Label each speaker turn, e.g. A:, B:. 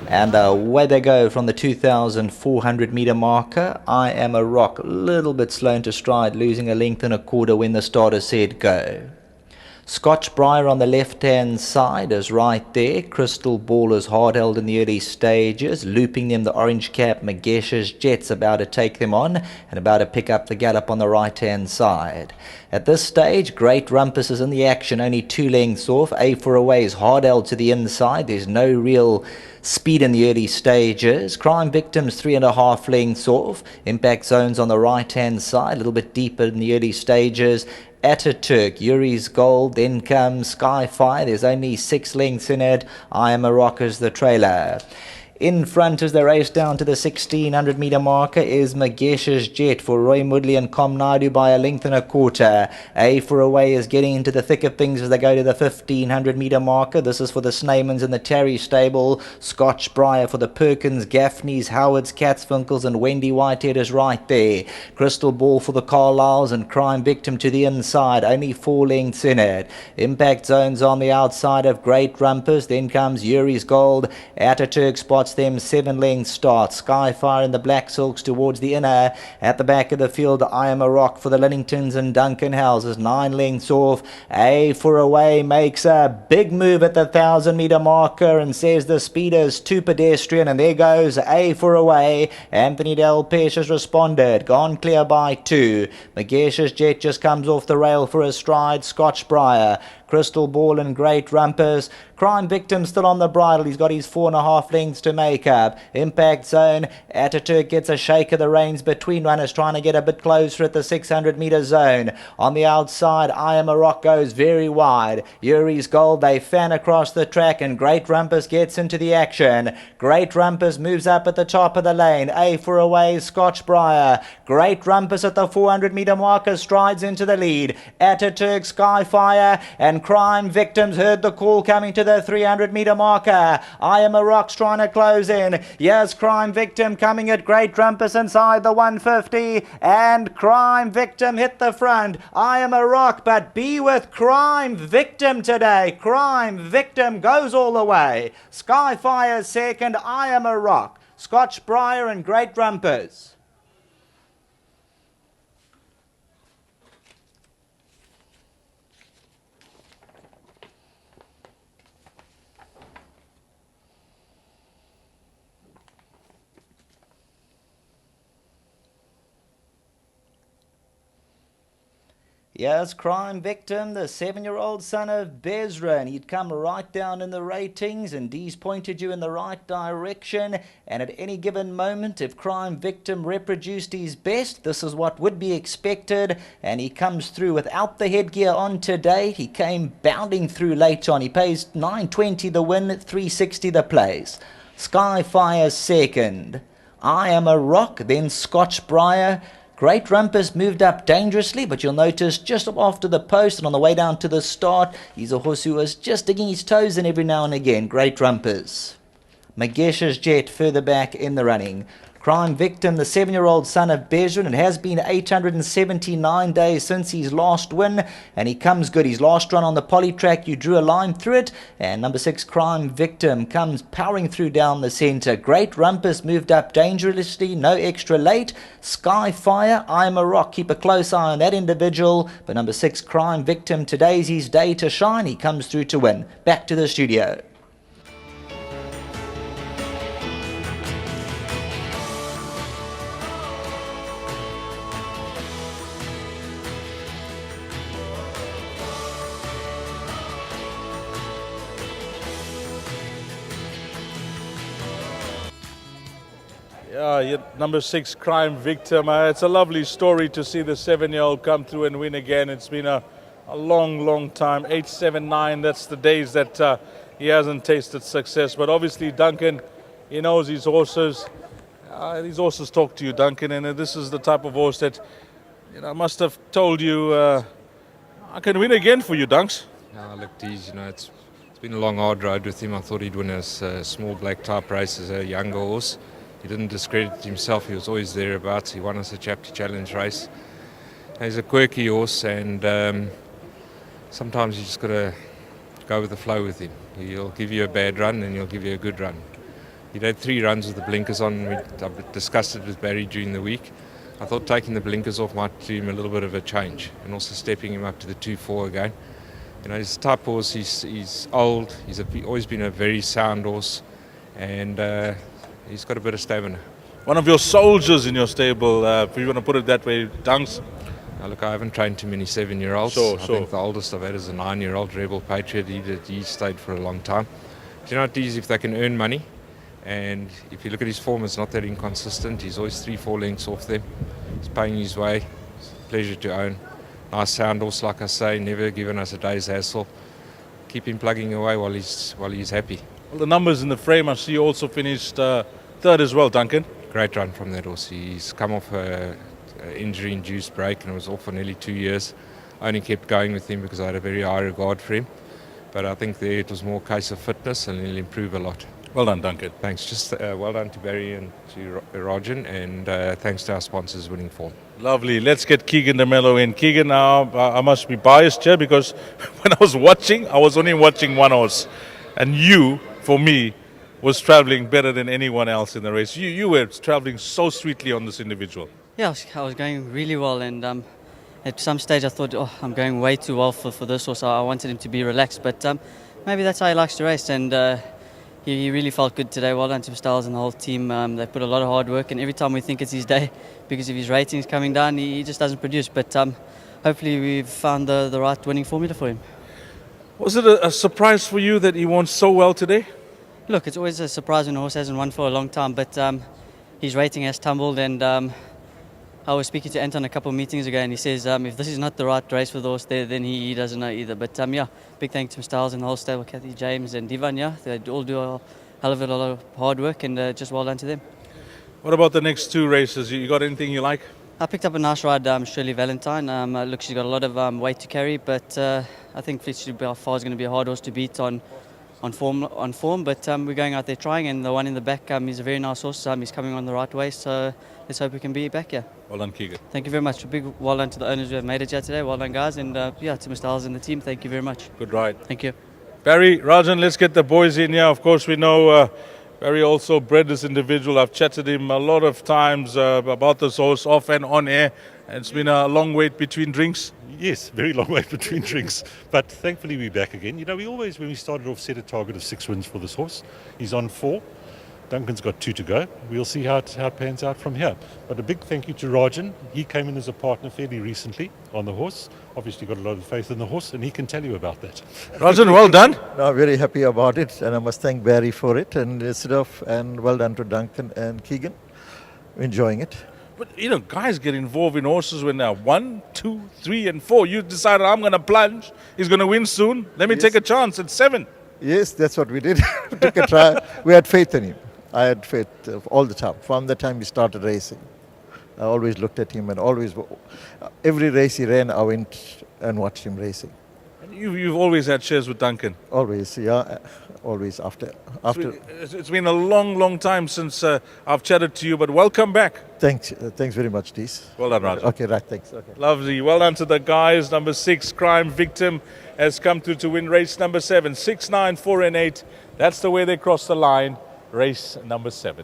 A: And away they go from the 2,400 meter marker. I Am a Rock, a little bit slow into stride, losing a length and a quarter when the starter said go. Scotch Briar on the left-hand side is right there. Crystal Ball is hard held in the early stages. Looping them, the orange cap, Magesh's Jet's about to take them on and about to pick up the gallop on the right-hand side. At this stage, Great Rumpus is in the action, only 2 lengths off. A for Away is hard held to the inside. There's no real speed in the early stages. Crime Victims 3.5 lengths off. Impact Zone's on the right-hand side, a little bit deeper in the early stages. Ataturk, Yuri's Gold, then comes Skyfire. There's only 6 lengths in it. I Am a Rock is the trailer. In front as they race down to the 1,600 meter marker is Magesh's Jet for Roy Mudley and Comnadu by a length and a quarter. A for Away is getting into the thick of things as they go to the 1,500 meter marker. This is for the Snaymans and the Terry stable. Scotch Briar for the Perkins, Gaffneys, Howards, Catswinkles and Wendy Whitehead is right there. Crystal Ball for the Carlyles and Crime Victim to the inside. Only 4 lengths in it. Impact Zone's on the outside of Great Rumpus. Then comes Yuri's Gold. Ataturk spots them 7 lengths start. Skyfire in the Black Silks towards the inner. At the back of the field, I Am a Rock for the Lillingtons and Duncan Houses, 9 lengths off. A for Away makes a big move at the 1,000 meter marker and says the speed is too pedestrian, and there goes A for Away. Anthony Del Pesh has responded, gone clear by 2. Magesh's Jet just comes off the rail for a stride. Scotch Briar, Crystal Ball and Great Rumpus. Crime Victim still on the bridle. He's got his 4.5 lengths to make up. Impact Zone. Ataturk gets a shake of the reins between runners, trying to get a bit closer at the 600 meter zone. On the outside, I Am a Rock goes very wide. Yuri's Gold, they fan across the track, and Great Rumpus gets into the action. Great Rumpus moves up at the top of the lane. A for Away, Scotch Briar. Great Rumpus at the 400 meter marker strides into the lead. Ataturk, Skyfire and Crime Victims heard the call coming to the 300 meter marker. I Am a Rock's trying to close in. Here's Crime Victim coming at Great Rumpus inside the 150, and Crime Victim hit the front. I Am a Rock, but be with Crime Victim today. Crime Victim goes all the way. Skyfire second, I Am a Rock, Scotch Briar and Great Rumpus. Yes, Crime Victim, the 7-year-old son of Bezra, and he'd come right down in the ratings, and Dee's pointed you in the right direction, and at any given moment, if Crime Victim reproduced his best, this is what would be expected, and he comes through without the headgear on today. He came bounding through late on. He pays $9.20 the win, $3.60 the place. Skyfire second. I Am a Rock, then Scotch Briar. Great Rumpus moved up dangerously, but you'll notice just after the post and on the way down to the start, he's a horse who was just digging his toes in every now and again. Great Rumpus. Magesh's Jet further back in the running. Crime Victim, the 7-year-old son of Bezran. It has been 879 days since his last win, and he comes good. His last run on the poly track, you drew a line through it, and number 6, Crime Victim, comes powering through down the centre. Great Rumpus moved up dangerously, no extra late. Skyfire, I Am a Rock, keep a close eye on that individual, but number 6, Crime Victim, today's his day to shine. He comes through to win. Back to the studio.
B: Number 6, Crime Victim. It's a lovely story to see the 7-year-old come through and win again. It's been a long time. 879, that's the days that he hasn't tasted success. But obviously, Duncan, he knows his horses. These horses talk to you, Duncan, and this is the type of horse that I must have told you I can win again for you, Dunks.
C: Look, Dees, it's been a long, hard ride with him. I thought he'd win a small black type race as a younger horse. He didn't discredit himself. He was always thereabouts. He won us a Chapter Challenge race. He's a quirky horse, and sometimes you just got to go with the flow with him. He'll give you a bad run, and he'll give you a good run. He'd had 3 runs with the blinkers on. I discussed it with Barry during the week. I thought taking the blinkers off might do him a little bit of a change, and also stepping him up to the 2-4 again. You know, he's a type horse. He's old. He's always been a very sound horse, and he's got a bit of stamina.
B: One of your soldiers in your stable, if you want to put it that way, Dunks.
C: Now, look, I haven't trained too many 7-year-olds.
B: Sure.
C: I think the oldest I've had is a 9-year-old Rebel Patriot. He stayed for a long time. Do you know what it is? If they can earn money, and if you look at his form, it's not that inconsistent. He's always 3-4 lengths off them. He's paying his way. It's a pleasure to own. Nice sound horse, like I say, never given us a day's hassle. Keep him plugging away while he's happy.
B: Well, the numbers in the frame, I see you also finished third as well, Duncan.
C: Great run from that horse. He's come off a injury-induced break and was off for nearly 2 years. I only kept going with him because I had a very high regard for him. But I think there it was more a case of fitness, and he'll improve a lot.
B: Well done, Duncan.
C: Thanks. Just well done to Barry and to Rajan, and thanks to our sponsors winning form.
B: Lovely. Let's get Keegan DeMello in. Keegan, now I must be biased here because when I was watching, I was only watching one horse. And you, for me, was traveling better than anyone else in the race. You were traveling so sweetly on this individual.
D: Yeah, I was going really well, and at some stage I thought, I'm going way too well for this horse. I wanted him to be relaxed, but maybe that's how he likes to race, and he really felt good today. Well done to Styles and the whole team. They put a lot of hard work, and every time we think it's his day, because of his ratings coming down, he just doesn't produce. But hopefully we've found the right winning formula for him.
B: Was it a surprise for you that he won so well today?
D: Look, it's always a surprise when a horse hasn't won for a long time, but his rating has tumbled, and I was speaking to Anton a couple of meetings ago, and he says if this is not the right race for the horse, then he doesn't know either. But yeah, big thanks to Styles and the whole stable, Kathy, James and Divan. Yeah, they all do a hell of a lot of hard work, and just well done to them.
B: What about the next 2 races? You got anything you like?
D: I picked up a nice ride, Shirley Valentine. Look, she's got a lot of weight to carry, but I think Fitch by far is going to be a hard horse to beat on form. But we're going out there trying, and the one in the back is a very nice horse. He's coming on the right way, so let's hope we can be back here.
B: Well done, Keegan.
D: Thank you very much. A big well done to the owners who have made it here today. Well done, guys, and yeah, to Mr. Styles and the team. Thank you very much.
B: Good ride.
D: Thank you.
B: Barry, Rajan, let's get the boys in here. Of course, we know Barry also bred this individual. I've chatted to him a lot of times about this horse off and on air. And it's been a long wait between drinks.
E: Yes, very long wait between drinks. But thankfully we're back again. You know, we always, when we started off, set a target of 6 wins for this horse. He's on 4. Duncan's got 2 to go. We'll see how it pans out from here. But a big thank you to Rajan. He came in as a partner fairly recently on the horse. Obviously got a lot of faith in the horse, and he can tell you about that.
B: Rajan, well done.
F: No, very happy about it, and I must thank Barry for it, and and well done to Duncan and Keegan. Enjoying it.
B: But, you know, guys get involved in horses when they're 1, 2, 3, and 4. You decided, I'm going to plunge. He's going to win soon. Let me take a chance at 7.
F: Yes, that's what we did. We took a try. We had faith in him. I had faith all the time. From the time he started racing, I always looked at him, and every race he ran, I went and watched him racing.
B: And you've always had shares with Duncan.
F: Always, yeah. Always after.
B: It's been a long time since I've chatted to you, but welcome back.
F: Thanks very much, Dees.
B: Well done, Rajan.
F: Okay, right, thanks. Okay.
B: Lovely. Well done to the guys. Number 6, Crime Victim, has come through to win race number 7. 6, 9, 4, and 8. That's the way they cross the line. Race number 7.